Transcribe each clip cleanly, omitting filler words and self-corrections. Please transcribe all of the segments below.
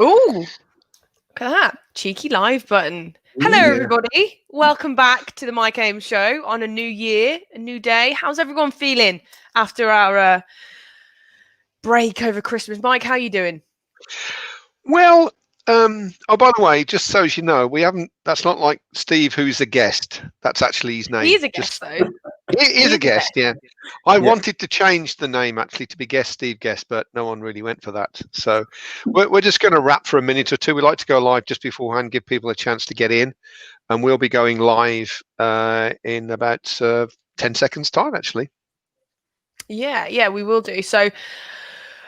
Ooh, look at that. Cheeky live button. Hello, everybody. Welcome back to the Mike Ames Show on a new year, a new day. How's everyone feeling after our break over Christmas? Mike, how are you doing? Well, oh, by the way, just so as you know, that's not like Steve, who's a guest. That's actually his name. He is a guest, though. He is a guest, yeah. I wanted to change the name actually to be Guest Steve Guest, but no one really went for that. So we're just going to wrap for a minute or two. We like to go live just beforehand, give people a chance to get in, and we'll be going live in about 10 seconds time, actually. Yeah, we will do. So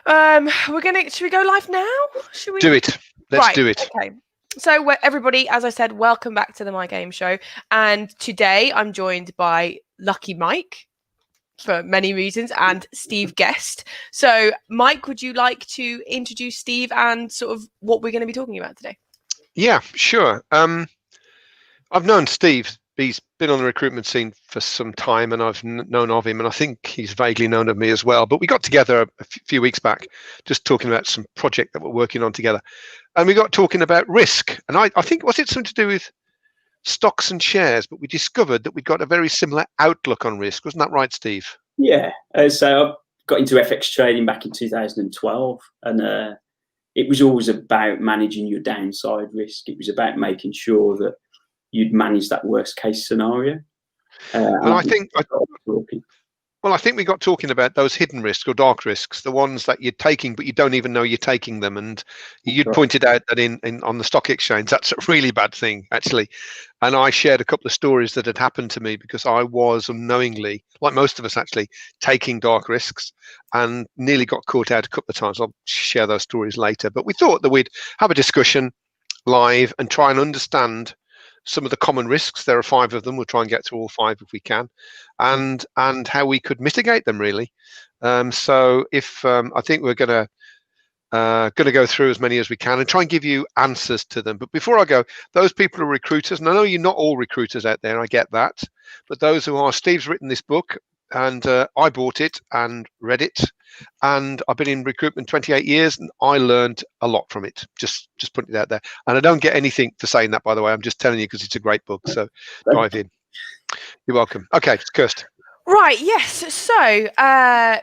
should we go live now? Should we do it? Let's do it. Okay. So everybody, as I said, welcome back to the My Game Show. And today I'm joined by Lucky Mike for many reasons and Steve Guest. So Mike, would you like to introduce Steve and sort of what we're going to be talking about today? Yeah, sure. I've known Steve. He's been on the recruitment scene for some time, and I've known of him, and I think he's vaguely known of me as well. But we got together a few weeks back, just talking about some project that we're working on together, and we got talking about risk. And I think, was it something to do with stocks and shares? But we discovered that we got a very similar outlook on risk. Wasn't that right, Steve? Yeah. So I got into FX trading back in 2012, and it was always about managing your downside risk. It was about making sure that you'd manage that worst case scenario. And I think we got talking about those hidden risks or dark risks, the ones that you're taking but you don't even know you're taking them. And you'd pointed out that in on the stock exchange, that's a really bad thing, actually. And I shared a couple of stories that had happened to me because I was unknowingly, like most of us actually, taking dark risks and nearly got caught out a couple of times. I'll share those stories later. But we thought that we'd have a discussion live and try and understand some of the common risks. There are 5 of them. We'll try and get through all 5 if we can, and how we could mitigate them, really. So if I think we're going to go through as many as we can and try and give you answers to them. But before I go, those people are recruiters, and I know you're not all recruiters out there, I get that, but those who are, Steve's written this book, and I bought it and read it, and I've been in recruitment 28 years, and I learned a lot from it. Just putting it out there, and I don't get anything for saying that, by the way. I'm just telling you because it's a great book. So dive in. You're welcome. Okay, Kirst. Right. Yes. So,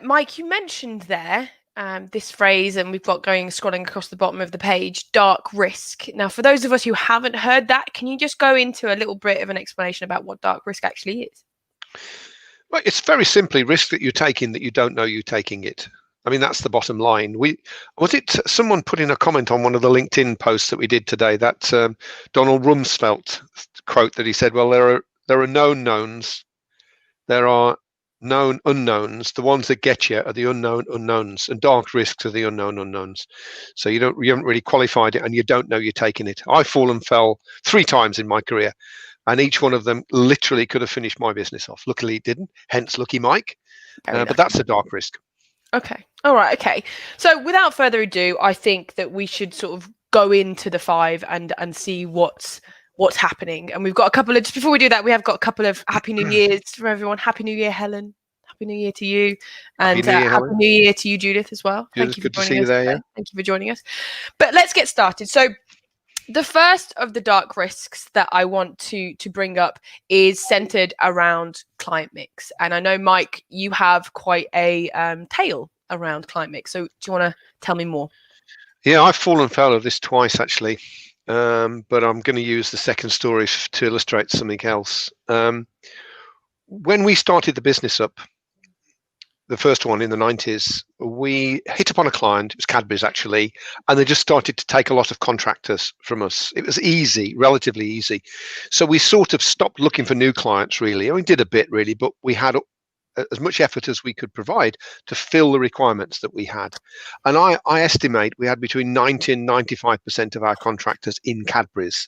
Mike, you mentioned there this phrase, and we've got scrolling across the bottom of the page, dark risk. Now, for those of us who haven't heard that, can you just go into a little bit of an explanation about what dark risk actually is? Well, it's very simply risk that you're taking that you don't know you're taking it. I mean, that's the bottom line. Someone put in a comment on one of the LinkedIn posts that we did today, that Donald Rumsfeld quote that he said, well, there are known knowns, there are known unknowns. The ones that get you are the unknown unknowns, and dark risks are the unknown unknowns. So you haven't really qualified it, and you don't know you're taking it. I've fallen fell 3 times in my career, and each one of them literally could have finished my business off. Luckily it didn't, hence Lucky Mike. But that's a dark risk. Okay. All right. Okay. So without further ado, I think that we should sort of go into the 5 and see what's happening. And we've got a couple of, just before we do that, we have got a couple of Happy New Years for everyone. Happy New Year, Helen. Happy New Year to you. And Happy New Year to you, Judith, as well. Thank you for joining us. Thank you for joining us. But let's get started. So the first of the dark risks that I want to bring up is centered around client mix. And I know, Mike, you have quite a tale around client mix. So do you want to tell me more? Yeah, I've fallen foul of this twice, actually. But I'm going to use the second story to illustrate something else. When we started the business up, the first one in the 90s, we hit upon a client, it was Cadbury's actually, and they just started to take a lot of contractors from us. It was easy, relatively easy. So we sort of stopped looking for new clients, really. We did a bit, really, but we had as much effort as we could provide to fill the requirements that we had. And I estimate we had between 90 and 95% of our contractors in Cadbury's.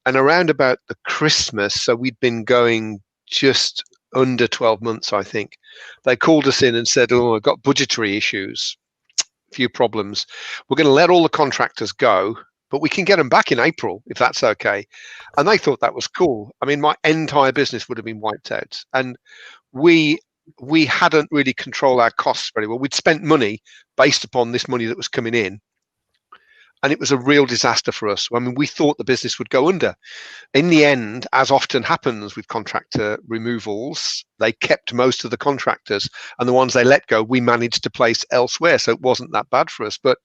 And around about the Christmas, so we'd been going just under 12 months, I think, they called us in and said, oh, I've got budgetary issues, a few problems. We're going to let all the contractors go, but we can get them back in April, if that's okay. And they thought that was cool. I mean, my entire business would have been wiped out. And we hadn't really controlled our costs very well. We'd spent money based upon this money that was coming in. and it was a real disaster for us. I mean, we thought the business would go under. In the end, as often happens with contractor removals, they kept most of the contractors, and the ones they let go, we managed to place elsewhere. So it wasn't that bad for us. But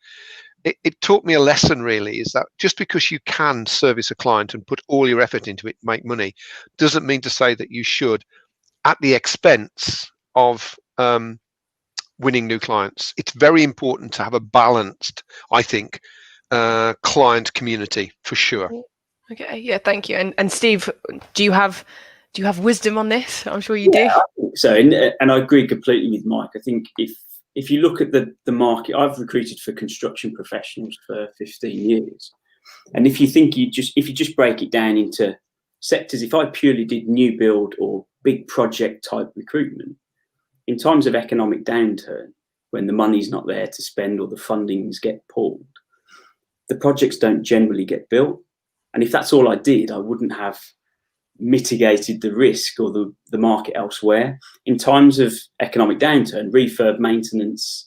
it taught me a lesson, really, is that just because you can service a client and put all your effort into it, make money, doesn't mean to say that you should, at the expense of winning new clients. It's very important to have a balanced, I think, client community for sure. Okay, yeah, thank you. And Steve, do you have wisdom on this? I'm sure you do. I think so, and I agree completely with Mike. I think if you look at the market, I've recruited for construction professionals for 15 years, and if you just break it down into sectors, if I purely did new build or big project type recruitment, in times of economic downturn, when the money's not there to spend or the fundings get pulled, the projects don't generally get built. And if that's all I did, I wouldn't have mitigated the risk or the market elsewhere. In times of economic downturn, refurb maintenance,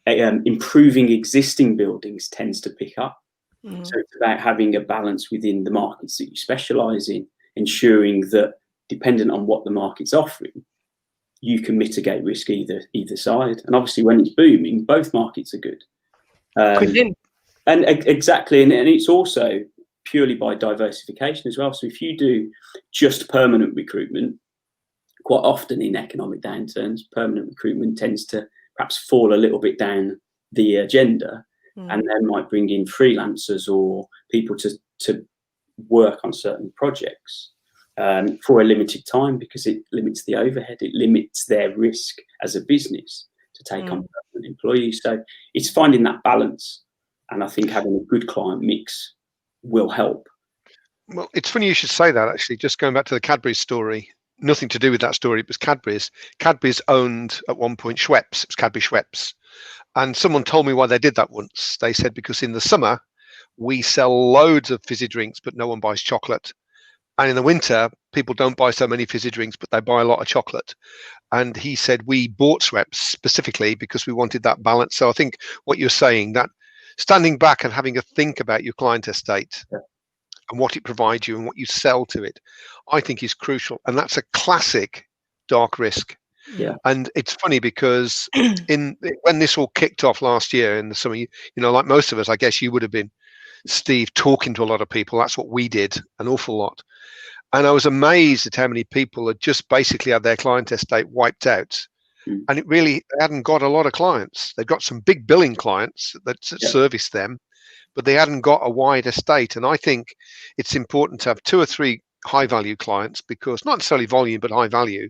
improving existing buildings tends to pick up. So it's about having a balance within the markets that you specialise in, ensuring that dependent on what the market's offering, you can mitigate risk either side. And obviously when it's booming, both markets are good. And exactly, and it's also purely by diversification as well. So if you do just permanent recruitment, quite often in economic downturns, permanent recruitment tends to perhaps fall a little bit down the agenda, and then might bring in freelancers or people to work on certain projects for a limited time, because it limits the overhead, it limits their risk as a business to take on permanent employees. So it's finding that balance. And I think having a good client mix will help. Well, it's funny you should say that, actually. Just going back to the Cadbury's story, nothing to do with that story. It was Cadbury's. Cadbury's owned at one point Schweppes. It was Cadbury Schweppes. And someone told me why they did that once. They said, because in the summer, we sell loads of fizzy drinks, but no one buys chocolate. And in the winter, people don't buy so many fizzy drinks, but they buy a lot of chocolate. And he said, we bought Schweppes specifically because we wanted that balance. So I think what you're saying, that standing back and having a think about your client estate and what it provides you and what you sell to it, I think is crucial. And that's a classic dark risk. Yeah. And it's funny because when this all kicked off last year in the summer, you know, like most of us, I guess you would have been, Steve, talking to a lot of people. That's what we did, an awful lot. And I was amazed at how many people had just basically had their client estate wiped out. And it really hadn't got a lot of clients. They've got some big billing clients that service them, but they hadn't got a wide estate. And I think it's important to have 2 or 3 high value clients, because not necessarily volume, but high value,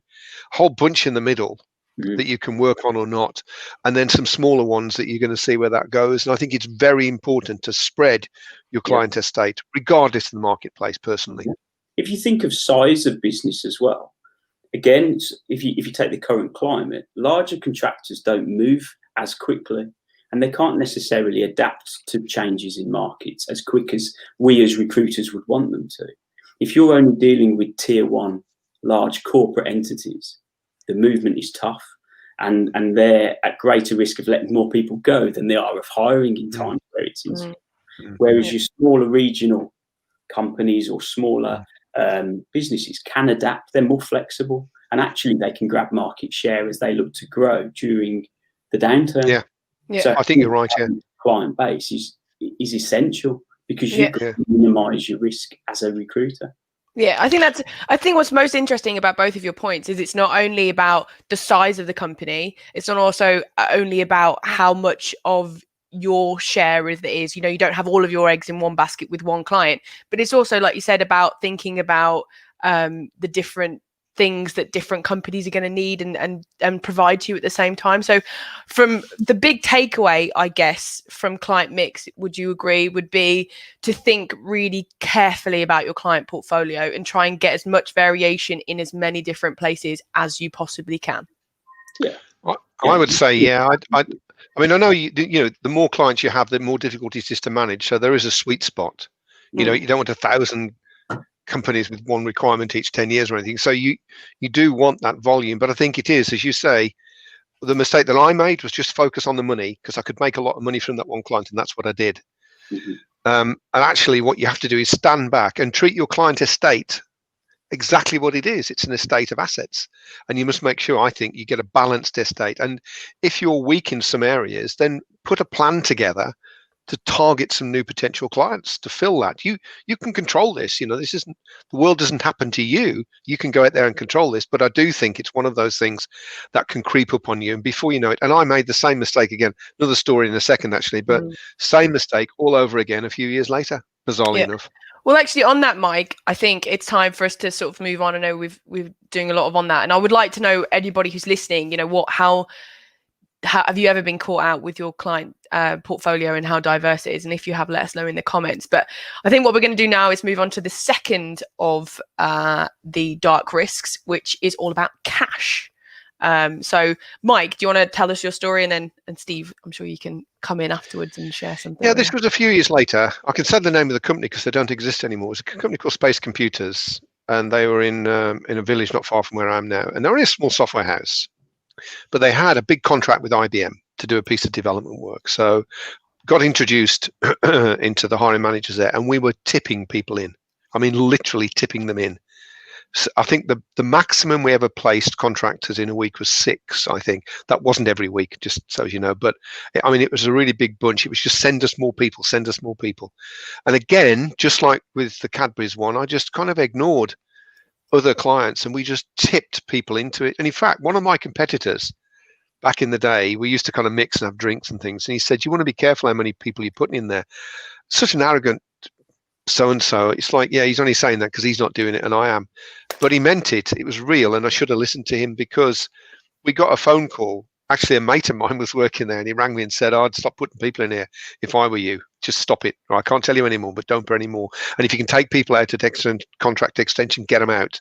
a whole bunch in the middle that you can work on or not. And then some smaller ones that you're going to see where that goes. And I think it's very important to spread your client estate, regardless of the marketplace, personally. If you think of size of business as well, again, if you take the current climate, larger contractors don't move as quickly, and they can't necessarily adapt to changes in markets as quick as we as recruiters would want them to. If you're only dealing with tier 1 large corporate entities, the movement is tough, and they're at greater risk of letting more people go than they are of hiring in times where it's in. Whereas your smaller regional companies or smaller businesses can adapt, they're more flexible, and actually they can grab market share as they look to grow during the downturn. So I think you're right. Client base is essential, because you can minimize your risk as a recruiter. I think what's most interesting about both of your points is it's not only about the size of the company, it's not also only about how much of your share is, you know, you don't have all of your eggs in one basket with one client, but it's also, like you said, about thinking about the different things that different companies are going to need and provide to you at the same time. So from the big takeaway, I guess, from client mix, would you agree, would be to think really carefully about your client portfolio and try and get as much variation in as many different places as you possibly can? I would say, I mean, I know you know, the more clients you have, the more difficult it is to manage. So there is a sweet spot. You know, you don't want 1,000 companies with one requirement each 10 years or anything. So you do want that volume. But I think it is, as you say, the mistake that I made was just focus on the money, because I could make a lot of money from that one client, and that's what I did. And actually, what you have to do is stand back and treat your client estate exactly what it is. It's an estate of assets, and you must make sure, I think, you get a balanced estate. And if you're weak in some areas, then put a plan together to target some new potential clients to fill that. You can control this. This isn't, the world doesn't happen to you. You can go out there and control this. But I do think it's one of those things that can creep up on you, and before you know it. And I made the same mistake again. Another story in a second, actually, but same mistake all over again a few years later, bizarrely enough. Well, actually, on that, Mike, I think it's time for us to sort of move on. I know we're doing a lot on that, and I would like to know, anybody who's listening, how have you ever been caught out with your client portfolio and how diverse it is? And if you have, let us know in the comments. But I think what we're going to do now is move on to the second of the dark risks, which is all about cash. So Mike, do you want to tell us your story, and Steve, I'm sure you can come in afterwards and share something. Yeah, this was a few years later. I can say the name of the company because they don't exist anymore. It's a company called Space Computers, and they were in a village not far from where I am now, and they were in a small software house, but they had a big contract with IBM to do a piece of development work. So got introduced into the hiring managers there, and we were tipping people in. I mean, literally tipping them in. So I think the maximum we ever placed contractors in a week was 6, I think. That wasn't every week, just so you know. But I mean, it was a really big bunch. It was just send us more people, send us more people. And again, just like with the Cadbury's one, I just kind of ignored other clients and we just tipped people into it. And in fact, one of my competitors back in the day, we used to kind of mix and have drinks and things. And he said, you want to be careful how many people you're putting in there. Such an arrogant so-and-so. It's like, yeah, he's only saying that because he's not doing it and I am. But he meant it. It was real. And I should have listened to him, because we got a phone call. Actually, a mate of mine was working there and he rang me and said, I'd stop putting people in here if I were you. Just stop it. I can't tell you anymore, but don't put any more. And if you can take people out at contract extension, get them out.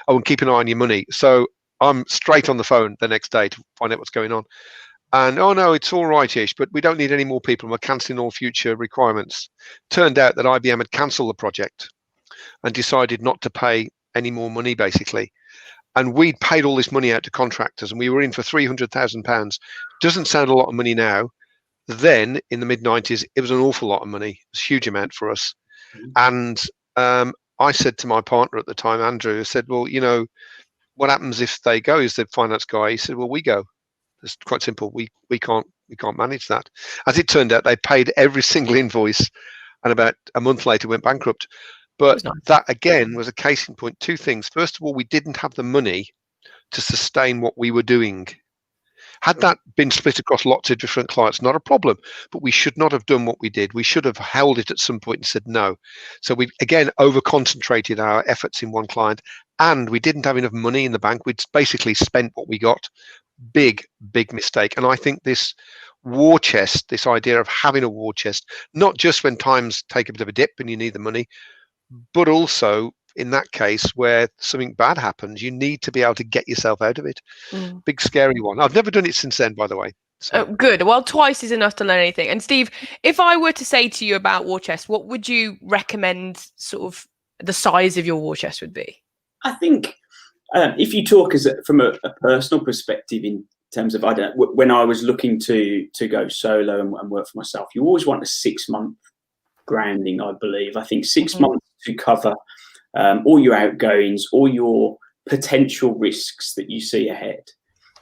Oh, and keep an eye on your money. So I'm straight on the phone the next day to find out what's going on. And, oh, no, it's all right-ish, but we don't need any more people. We're cancelling all future requirements. Turned out that IBM had cancelled the project and decided not to pay any more money, basically. And we'd paid all this money out to contractors and we were in for £300,000. Doesn't sound a lot of money now. Then, in the mid-90s, it was an awful lot of money. It was a huge amount for us. And I said to my partner at the time, Andrew, I said, well, what happens if they go? Is the finance guy? He said, well, we go. It's quite simple. We can't manage that. As it turned out, they paid every single invoice, and about a month later went bankrupt. But that again was a case in point. 2 things. First of all, we didn't have the money to sustain what we were doing. Had that been split across lots of different clients, not a problem. But we should not have done what we did. We should have held it at some point and said no. So we again over-concentrated our efforts in one client, and we didn't have enough money in the bank. We'd basically spent what we got. Big mistake. And I think this war chest, this idea of having a war chest, not just when times take a bit of a dip and you need the money, but also in that case where something bad happens, you need to be able to get yourself out of it. Big scary one. I've never done it since then, by the way. So. Oh, good. Well, twice is enough to learn anything. And Steve, if I were to say to you about war chest, what would you recommend sort of the size of your war chest would be? I think if you talk from a personal perspective in terms of, when I was looking to go solo and work for myself, you always want a 6-month grounding, I believe. I think 6 months to cover all your outgoings, all your potential risks that you see ahead.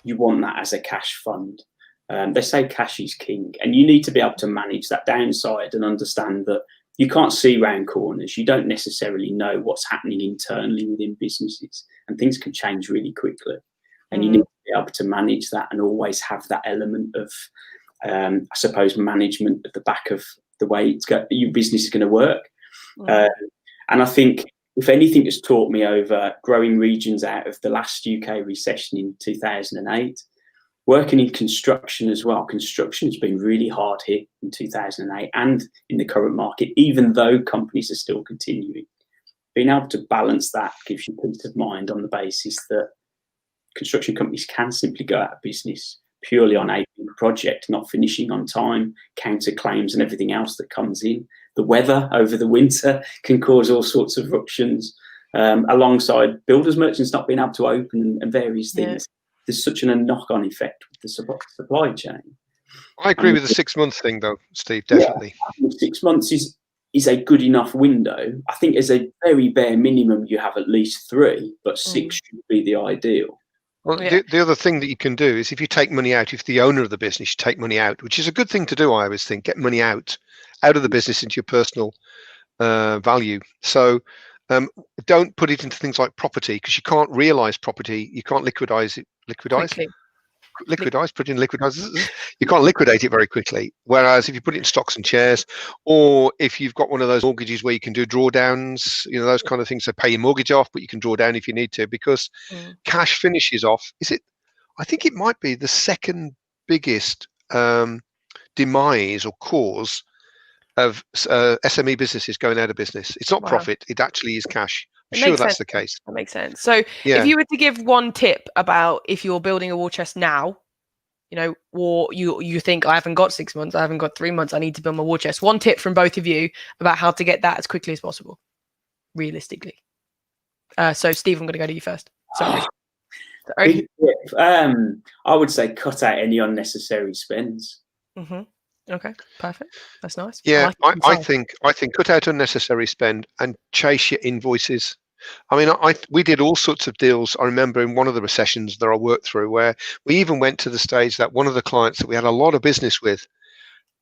You want that as a cash fund. They say cash is king, and you need to be able to manage that downside and understand that you can't see round corners. You don't necessarily know what's happening internally within businesses, and things can change really quickly. And you need to be able to manage that and always have that element of, I suppose, management at the back of the way your business is going to work. And I think, if anything has taught me over growing regions out of the last UK recession in 2008, working in construction as well. Construction has been really hard hit in 2008 and in the current market, even though companies are still continuing. Being able to balance that gives you peace of mind on the basis that construction companies can simply go out of business purely on a project not finishing on time, counterclaims and everything else that comes in. The weather over the winter can cause all sorts of ructions, alongside builders merchants not being able to open and various things. There's such a knock-on effect with the supply chain. I agree with the 6 month thing, though, Steve. Yeah, Definitely. I think 6 months is a good enough window. I think as a very bare minimum, you have at least 3, but 6 should be the ideal. Well, Yeah. the other thing that you can do is if you take money out, if the owner of the business, you take money out, which is a good thing to do. I always think get money out of the business into your personal value. So don't put it into things like property, because you can't realize property. You can't liquidize it. Quickly. Put in liquidize. You can't liquidate it very quickly. Whereas if you put it in stocks and shares, or if you've got one of those mortgages where you can do drawdowns, those kind of things, so pay your mortgage off, but you can draw down if you need to, because cash finishes off. I think it might be the second biggest demise or cause of SME businesses going out of business. It's not profit; it actually is cash. I'm sure that's the case. That makes sense. So if you were to give one tip about if you're building a war chest now, or you think I haven't got 6 months, I haven't got 3 months, I need to build my war chest. One tip from both of you about how to get that as quickly as possible, realistically. So Steve, I'm going to go to you first. Sorry. Big tip. I would say cut out any unnecessary spends. Okay, perfect. That's nice. Yeah, I think cut out unnecessary spend and chase your invoices. I mean, we did all sorts of deals. I remember in one of the recessions that I worked through, where we even went to the stage that one of the clients that we had a lot of business with,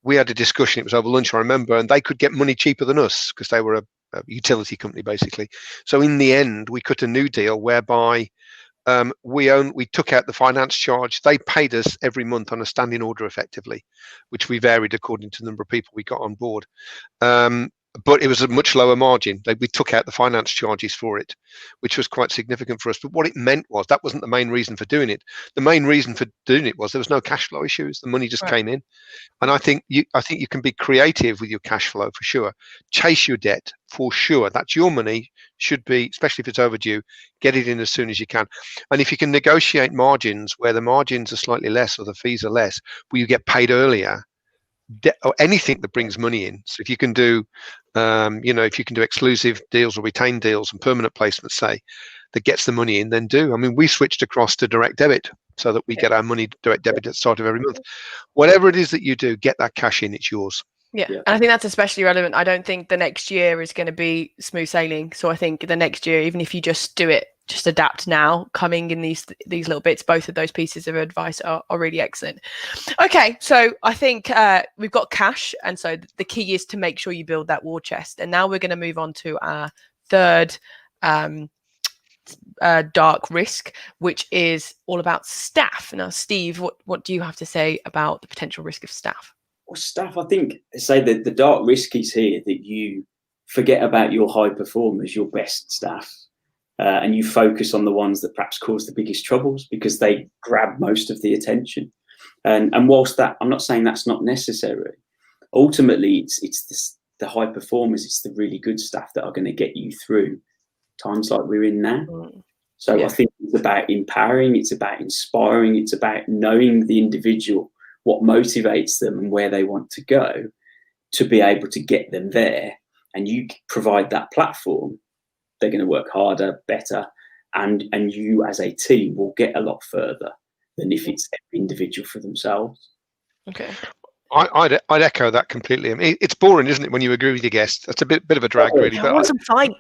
we had a discussion. It was over lunch, I remember, and they could get money cheaper than us because they were a utility company, basically. So in the end, we cut a new deal whereby we took out the finance charge. They paid us every month on a standing order, effectively, which we varied according to the number of people we got on board. But it was a much lower margin. We took out the finance charges for it, which was quite significant for us. But what it meant was that wasn't the main reason for doing it. The main reason for doing it was there was no cash flow issues. The money just came in. And I think you can be creative with your cash flow for sure. Chase your debt for sure. That's your money. Should be, especially if it's overdue, get it in as soon as you can. And if you can negotiate margins where the margins are slightly less or the fees are less, where you get paid earlier, or anything that brings money in. So if you can do, if you can do exclusive deals or retained deals and permanent placements, say, that gets the money in, then do. I mean, we switched across to direct debit so that we get our money direct debit at the start of every month. Whatever it is that you do, get that cash in. It's yours. Yeah, and I think that's especially relevant. I don't think the next year is going to be smooth sailing. So I think the next year, even if you just do it, just adapt now, coming in these little bits, both of those pieces of advice are really excellent. Okay, so I think we've got cash. And so the key is to make sure you build that war chest. And now we're going to move on to our third dark risk, which is all about staff. Now, Steve, what do you have to say about the potential risk of staff? Well, staff, I think, say that the dark risk is here that you forget about your high performers, your best staff, and you focus on the ones that perhaps cause the biggest troubles because they grab most of the attention. And whilst that, I'm not saying that's not necessary. Ultimately, it's the high performers, it's the really good staff that are going to get you through times like we're in now. So I think it's about empowering, it's about inspiring, it's about knowing the individual, what motivates them and where they want to go, to be able to get them there. And you provide that platform, they're going to work harder, better, and you as a team will get a lot further than if it's every individual for themselves. Okay. I'd echo that completely. I mean, it's boring, isn't it, when you agree with your guest? That's a bit of a drag, really. I want some fight.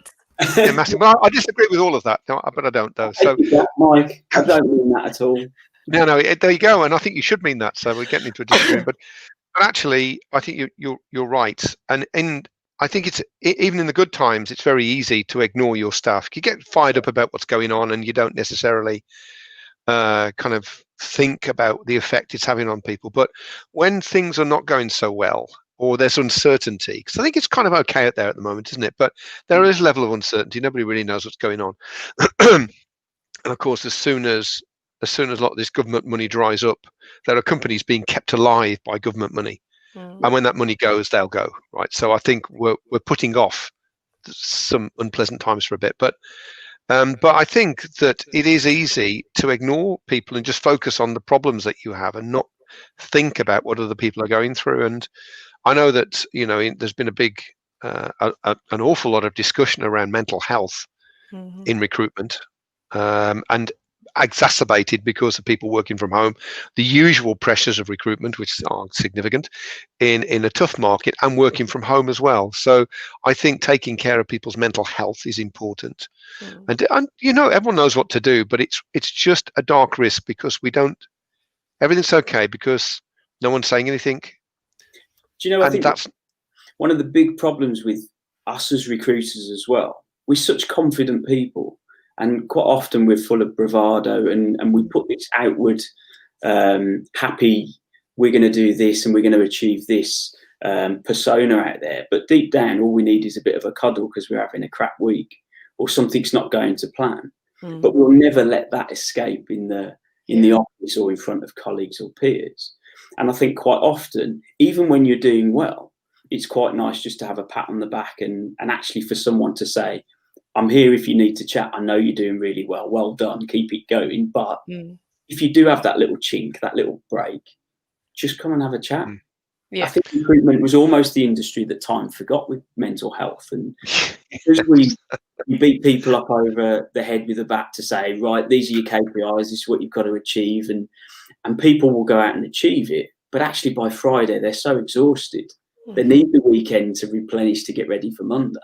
Yeah, massive. Well, I disagree with all of that, but I don't, though. So, Mike, I don't mean that at all. No, there you go, and I think you should mean that. So we're getting into a disagreement, but actually, I think you're right, and I think it's even in the good times, it's very easy to ignore your staff. You get fired up about what's going on, and you don't necessarily kind of think about the effect it's having on people. But when things are not going so well, or there's uncertainty, because I think it's kind of okay out there at the moment, isn't it? But there is a level of uncertainty. Nobody really knows what's going on. And of course, as soon as a lot of this government money dries up, there are companies being kept alive by government money. And when that money goes, they'll go, right? So I think we're putting off some unpleasant times for a bit. But I think that it is easy to ignore people and just focus on the problems that you have and not think about what other people are going through. And I know that, there's been a big, an awful lot of discussion around mental health in recruitment. And exacerbated because of people working from home, the usual pressures of recruitment, which are significant in a tough market, and working from home as well. So I think taking care of people's mental health is important. And you know, everyone knows what to do, but it's just a dark risk because we don't. Everything's okay because no one's saying anything. Do you know? I think that's one of the big problems with us as recruiters as well. We're such confident people. And quite often we're full of bravado, and we put this outward, happy, we're going to do this and we're going to achieve this persona out there. But deep down, all we need is a bit of a cuddle because we're having a crap week or something's not going to plan. But we'll never let that escape in the office or in front of colleagues or peers. And I think quite often, even when you're doing well, it's quite nice just to have a pat on the back and actually for someone to say, I'm here if you need to chat. I know you're doing really well. Well done. Keep it going. But if you do have that little chink, that little break, just come and have a chat. I think recruitment was almost the industry that time forgot with mental health. And because we beat people up over the head with a bat to say, right, these are your KPIs. This is what you've got to achieve. And people will go out and achieve it. But actually by Friday, they're so exhausted. They need the weekend to replenish to get ready for Monday.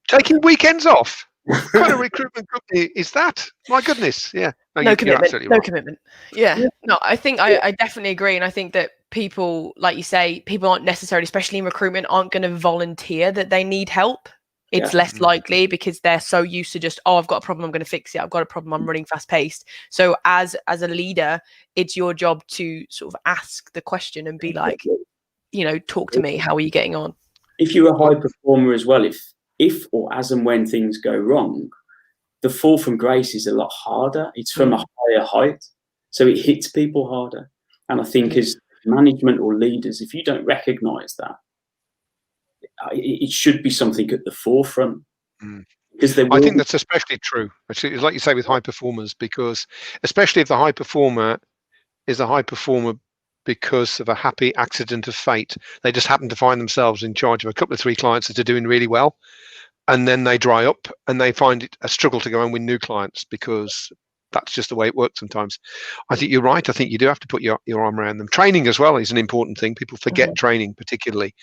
Taking weekends off. What kind of recruitment company is that? My goodness, yeah. No commitment. Right. No commitment. Yeah. No, I think I definitely agree, and I think that people, like you say, people aren't necessarily, especially in recruitment, aren't going to volunteer that they need help. It's less likely because they're so used to just, I've got a problem, I'm going to fix it. I've got a problem, I'm running fast paced. So as a leader, it's your job to sort of ask the question and be like, talk to me. How are you getting on? If you're a high performer as well, if or as and when things go wrong, the fall from grace is a lot harder. It's from a higher height, so it hits people harder. And I think as management or leaders, if you don't recognise that, it should be something at the forefront. Because I think that's especially true. Actually, like you say, with high performers, because especially if the high performer is a high performer because of a happy accident of fate, they just happen to find themselves in charge of a couple of 3 clients that are doing really well, and then they dry up and they find it a struggle to go and win new clients because that's just the way it works sometimes. I think you're right. I think you do have to put your arm around them. Training as well is an important thing. People forget training particularly.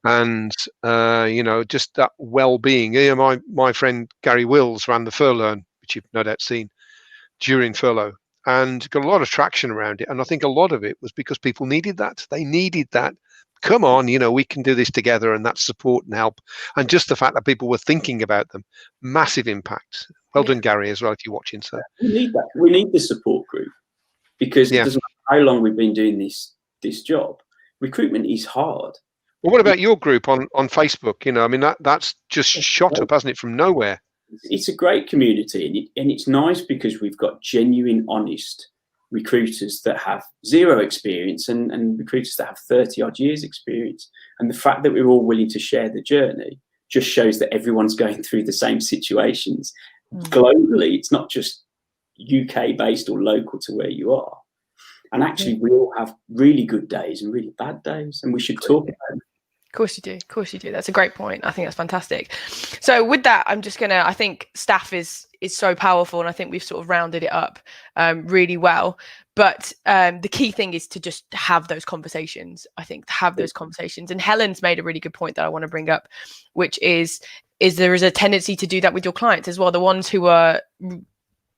And just that well-being. My friend Gary Wills ran the furlough, which you've no doubt seen, during furlough, and got a lot of traction around it. And I think a lot of it was because people needed that. They needed that. Come on, we can do this together, and that support and help. And just the fact that people were thinking about them, massive impact. Well done, Gary, as well, if you're watching. So we need that. We need the support group because it doesn't matter how long we've been doing this job. Recruitment is hard. Well, what about your group on Facebook? That's just shot up, hasn't it, from nowhere? It's a great community, and it's nice because we've got genuine, honest recruiters that have 0 experience and recruiters that have 30 odd years experience. And the fact that we're all willing to share the journey just shows that everyone's going through the same situations. Globally, it's not just UK based or local to where you are. And actually, we all have really good days and really bad days, and we should talk about them. Of course you do. That's a great point. I think that's fantastic. So with that, I think staff is so powerful, and I think we've sort of rounded it up really well. But the key thing is to just have those conversations. I think have those conversations. And Helen's made a really good point that I want to bring up, which is there is a tendency to do that with your clients as well. The ones who are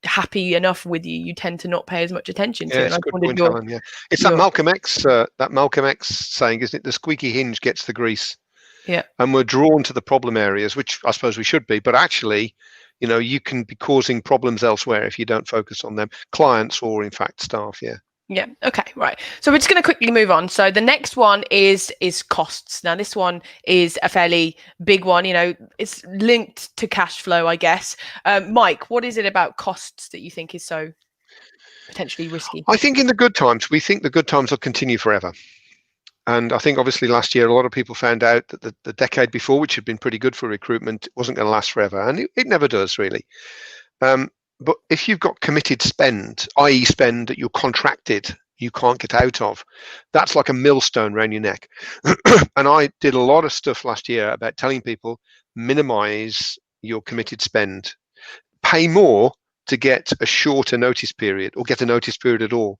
happy enough with you, you tend to not pay as much attention to. It's a good point, Helen. Yeah, it's that Malcolm X saying, isn't it? The squeaky hinge gets the grease. Yeah, and we're drawn to the problem areas, which I suppose we should be. But actually, you can be causing problems elsewhere if you don't focus on them, clients or in fact staff. Yeah. Okay. Right. So we're just going to quickly move on. So the next one is costs. Now this one is a fairly big one. It's linked to cash flow, I guess. Mike, what is it about costs that you think is so potentially risky? I think in the good times, we think the good times will continue forever. And I think obviously last year, a lot of people found out that the decade before, which had been pretty good for recruitment, wasn't going to last forever. And it never does really. But if you've got committed spend, i.e. spend that you're contracted, you can't get out of, that's like a millstone around your neck. And I did a lot of stuff last year about telling people, minimize your committed spend, pay more, to get a shorter notice period or get a notice period at all.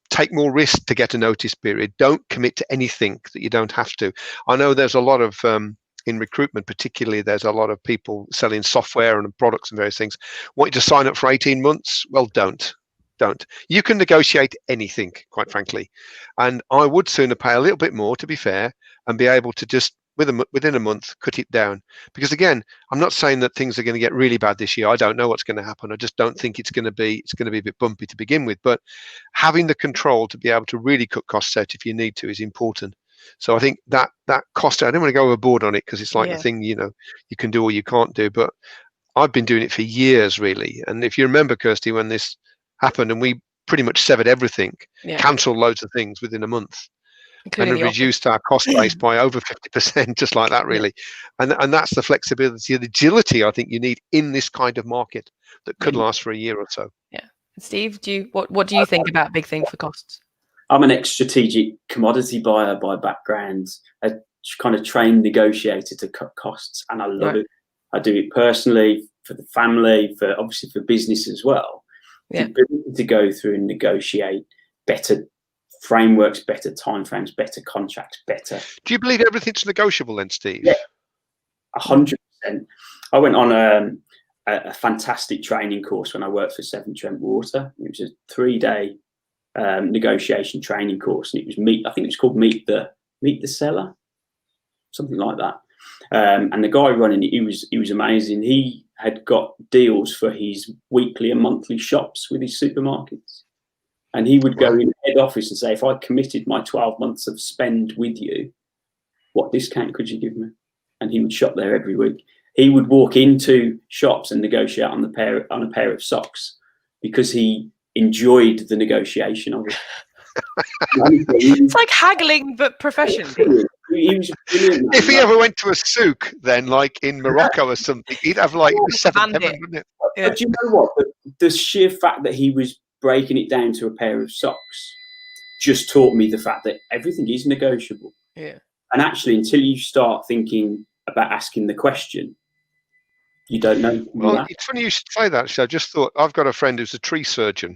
Take more risk to get a notice period. Don't commit to anything that you don't have to. I know there's a lot of in recruitment, particularly, there's a lot of people selling software and products and various things. Want you to sign up for 18 months? Well, don't. You can negotiate anything, quite frankly. And I would sooner pay a little bit more, to be fair, and be able to just within a month cut it down. Because again, I'm not saying that things are going to get really bad this year. I don't know what's going to happen. I just don't think it's going to be a bit bumpy to begin with. But having the control to be able to really cut costs out if you need to is important. So I think that cost, I don't want to go overboard on it because it's like the thing, you can do or you can't do. But I've been doing it for years, really. And if you remember, Kirsty, when this happened and we pretty much severed everything, cancelled loads of things within a month, including and reduced our cost base by over 50%, just like that, really. And that's the flexibility, the agility I think you need in this kind of market that could last for a year or so. Yeah. Steve, what do you think about big thing for costs? I'm an ex-strategic commodity buyer by background, a kind of trained negotiator to cut costs, and I love it. I do it personally, for the family, for obviously for business as well. The ability to go through and negotiate better frameworks, better timeframes, better contracts, better. Do you believe everything's negotiable then, Steve? Yeah, 100%. I went on a fantastic training course when I worked for Severn Trent Water. It was a 3-day negotiation training course, and it was I think it was called Meet the Seller, something like that. And the guy running it, he was amazing. He had got deals for his weekly and monthly shops with his supermarkets, and he would go in head office and say, if I committed my 12 months of spend with you, what discount could you give me? And he would shop there every week. He would walk into shops and negotiate on a pair of socks because he enjoyed the negotiation of it. It's like haggling, but professionally. He was brilliant. If he ever went to a souk, then like in Morocco or something, he'd have like 7 heaven, wouldn't it? Yeah. But you know what? The sheer fact that he was breaking it down to a pair of socks just taught me the fact that everything is negotiable. Yeah. And actually, until you start thinking about asking the question, you don't know. Well, it's funny you should say that. So I just thought, I've got a friend who's a tree surgeon.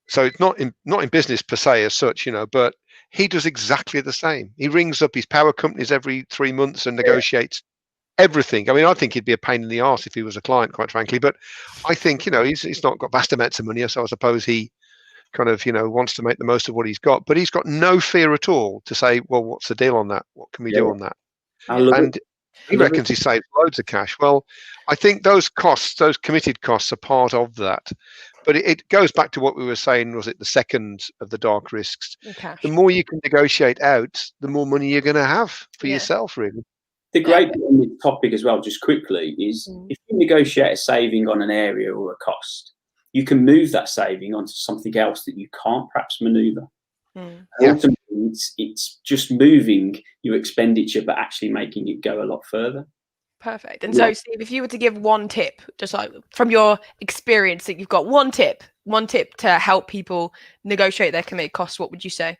So it's not in business per se as such, but he does exactly the same. He rings up his power companies every 3 months and negotiates everything. I mean, I think he'd be a pain in the arse if he was a client, quite frankly. But I think, he's not got vast amounts of money, so I suppose he kind of, wants to make the most of what he's got. But he's got no fear at all to say, well, what's the deal on that? What can we do on that? And he reckons he saves loads of cash. Well, I think those costs, those committed costs, are part of that. But it goes back to what we were saying, was it the second of the dark risks? The more you can negotiate out, the more money you're going to have for yourself, really. The great bit on this topic as well, just quickly, is if you negotiate a saving on an area or a cost, you can move that saving onto something else that you can't perhaps manoeuvre. Ultimately, it's just moving your expenditure, but actually making it go a lot further. Perfect. And so, Steve, if you were to give one tip, just like from your experience, that you've got one tip to help people negotiate their committed costs, what would you say?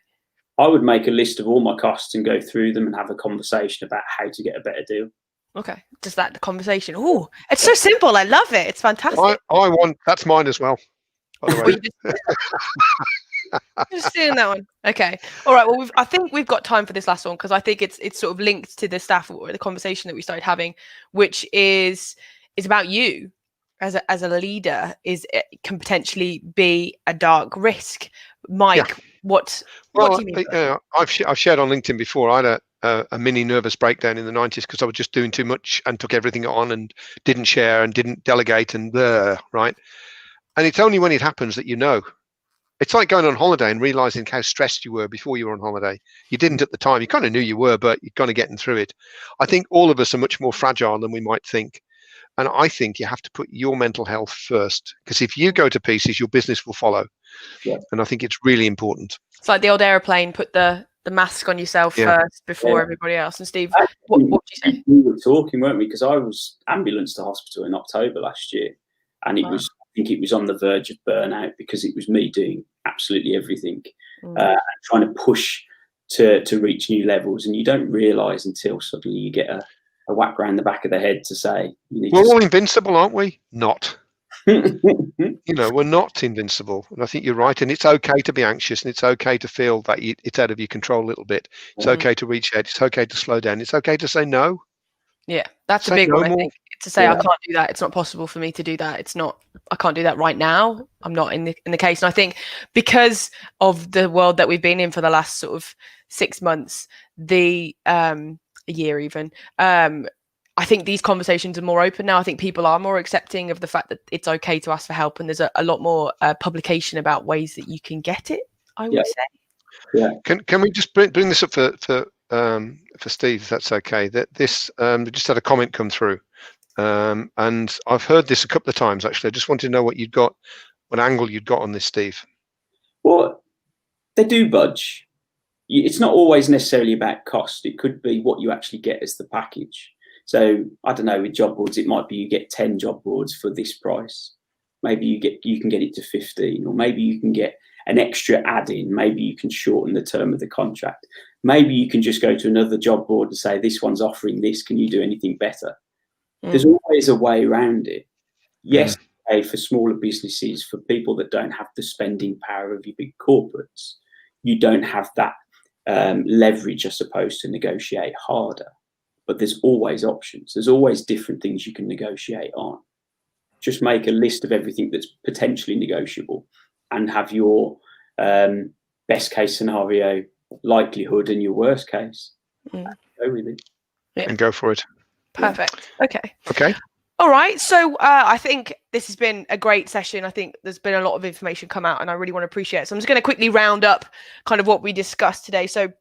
I would make a list of all my costs and go through them and have a conversation about how to get a better deal. Okay. Just the conversation. Oh, it's so simple. I love it. It's fantastic. That's mine as well, by the way. Just doing that one. Okay. All right. Well, I think we've got time for this last one because I think it's sort of linked to the staff or the conversation that we started having, which is about you as a leader. It can potentially be a dark risk. Mike, what do you mean? I've shared on LinkedIn before. I had a mini nervous breakdown in the 90s because I was just doing too much and took everything on and didn't share and didn't delegate and right. And it's only when it happens that you know. It's like going on holiday and realizing how stressed you were before you were on holiday. You didn't at the time. You kind of knew you were, but you're kind of getting through it. I think all of us are much more fragile than we might think. And I think you have to put your mental health first, because if you go to pieces, your business will follow. Yeah. And I think it's really important. It's like the old aeroplane, put the mask on yourself first before everybody else. And Steve, what would you say? We were talking, weren't we? Because I was ambulanced to hospital in October last year. And I think it was on the verge of burnout because it was me doing absolutely everything, trying to push to reach new levels. And you don't realise until suddenly you get a whack round the back of the head to say, we're all invincible, aren't we? Not. We're not invincible. And I think you're right. And it's okay to be anxious, and it's okay to feel that it's out of your control a little bit. It's okay to reach out. It's okay to slow down. It's okay to say no. Yeah, that's a Say big no one, I more. think. To say, I can't do that. It's not possible for me to do that. I can't do that right now. I'm not in the case. And I think because of the world that we've been in for the last sort of 6 months, a year even, I think these conversations are more open now. I think people are more accepting of the fact that it's okay to ask for help. And there's a lot more publication about ways that you can get it, I would say. Yeah. Can we just bring this up for Steve, if that's okay? That this we just had a comment come through, and I've heard this a couple of times actually. I just wanted to know what angle you'd got on this, Steve. Well, they do budge. It's not always necessarily about cost. It could be what you actually get as the package. So I don't know, with job boards, it might be you get 10 job boards for this price. Maybe you can get it to 15, or maybe you can get an extra add-in. Maybe you can shorten the term of the contract. Maybe you can just go to another job board and say, this one's offering this. Can you do anything better? There's always a way around it. Yes, for smaller businesses, for people that don't have the spending power of your big corporates, you don't have that leverage, I suppose, to negotiate harder. But there's always options. There's always different things you can negotiate on. Just make a list of everything that's potentially negotiable and have your best case scenario, likelihood, and your worst case. Go with it. And go for it. Perfect. Okay. All right. So I think this has been a great session. I think there's been a lot of information come out and I really want to appreciate it. So I'm just going to quickly round up kind of what we discussed today. So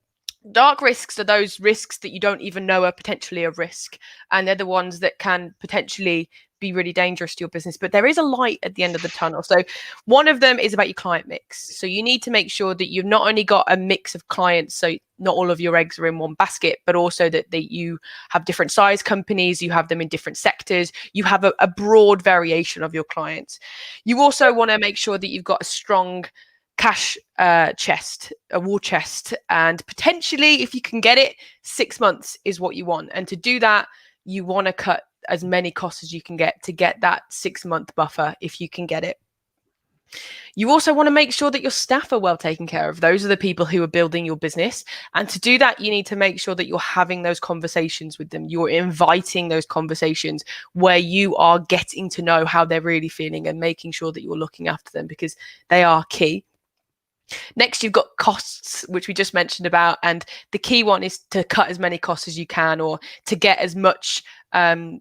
dark risks are those risks that you don't even know are potentially a risk. And they're the ones that can potentially be really dangerous to your business. But there is a light at the end of the tunnel. So one of them is about your client mix. So you need to make sure that you've not only got a mix of clients, so not all of your eggs are in one basket, but also that you have different size companies, you have them in different sectors, you have a broad variation of your clients. You also want to make sure that you've got a strong cash chest, a war chest, and potentially, if you can get it, 6 months is what you want. And to do that, you want to cut as many costs as you can get to get that 6 month buffer if you can get it. You also want to make sure that your staff are well taken care of. Those are the people who are building your business. And to do that, you need to make sure that you're having those conversations with them. You're inviting those conversations where you are getting to know how they're really feeling and making sure that you're looking after them, because they are key. Next, you've got costs, which we just mentioned about. And the key one is to cut as many costs as you can, or to get as much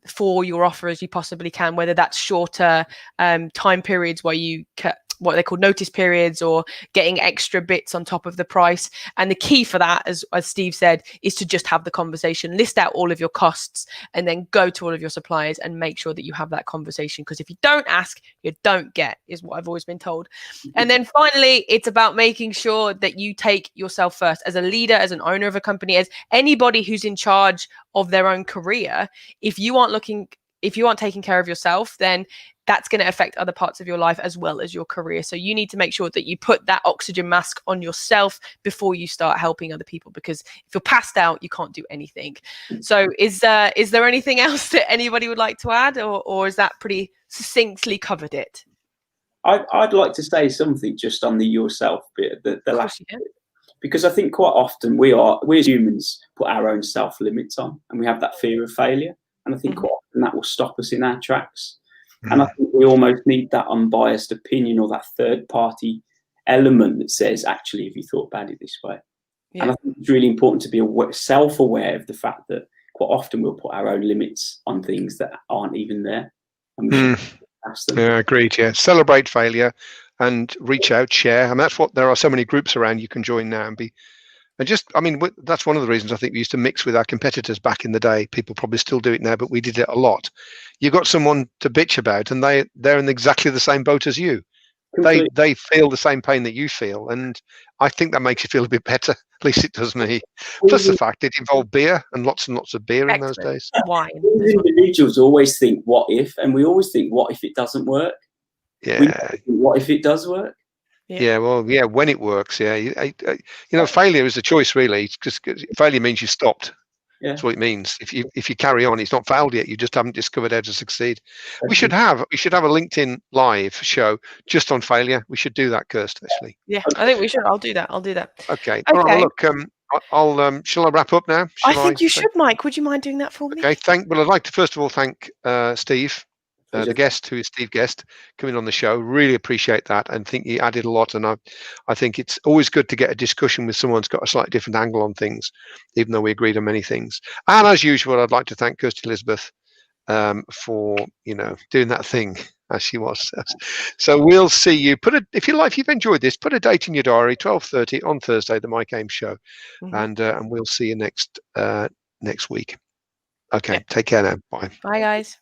for your offer as you possibly can, whether that's shorter time periods where you cut what they call notice periods, or getting extra bits on top of the price. And the key for that, as Steve said, is to just have the conversation, list out all of your costs, and then go to all of your suppliers and make sure that you have that conversation. Because if you don't ask, you don't get, is what I've always been told. And then finally, it's about making sure that you take yourself first as a leader, as an owner of a company, as anybody who's in charge of their own career. If you aren't taking care of yourself, then that's going to affect other parts of your life as well as your career. So you need to make sure that you put that oxygen mask on yourself before you start helping other people, because if you're passed out, you can't do anything. So is there anything else that anybody would like to add, or is that pretty succinctly covered it? I'd like to say something just on the yourself bit, the last bit, because I think quite often we as humans put our own self limits on, and we have that fear of failure. And I think quite often that will stop us in our tracks. And I think we almost need that unbiased opinion, or that third party element that says, actually, have you thought about it this way? Yeah. And I think it's really important to be self-aware of the fact that quite often we'll put our own limits on things that aren't even there. And we should ask them. Yeah, agreed. Yeah, celebrate failure and reach out, share. And that's what there are so many groups around you can join now and be. And that's one of the reasons I think we used to mix with our competitors back in the day. People probably still do it now, but we did it a lot. You've got someone to bitch about, and they're in exactly the same boat as you. They feel the same pain that you feel, and I think that makes you feel a bit better. At least it does me. Plus the fact it involved beer and lots of beer in those days. Wine. Individuals always think, what if? And we always think, what if it doesn't work? Yeah. What if it does work? Yeah, well, yeah, when it works, yeah. Failure is a choice, really, because failure means you stopped. Yeah. That's what it means. If you carry on, it's not failed yet. You just haven't discovered how to succeed. We should have a LinkedIn live show just on failure. We should do that, Kirst, actually. Yeah, I think we should. I'll do that. Okay. All right. Well, look, I'll shall I wrap up now? I think you should, Mike. Would you mind doing that for me? Okay. Well, I'd like to first of all thank Steve, the guest, who is Steve Guest, coming on the show. Really appreciate that, and think he added a lot. And I think it's always good to get a discussion with someone who's got a slightly different angle on things, even though we agreed on many things. And as usual, I'd like to thank Kirsty Elizabeth for doing that thing as she was. So we'll see you. If you've enjoyed this, put a date in your diary, 12:30 on Thursday, the Mike Ames show, and we'll see you next week. Okay, take care now. Bye. Bye, guys.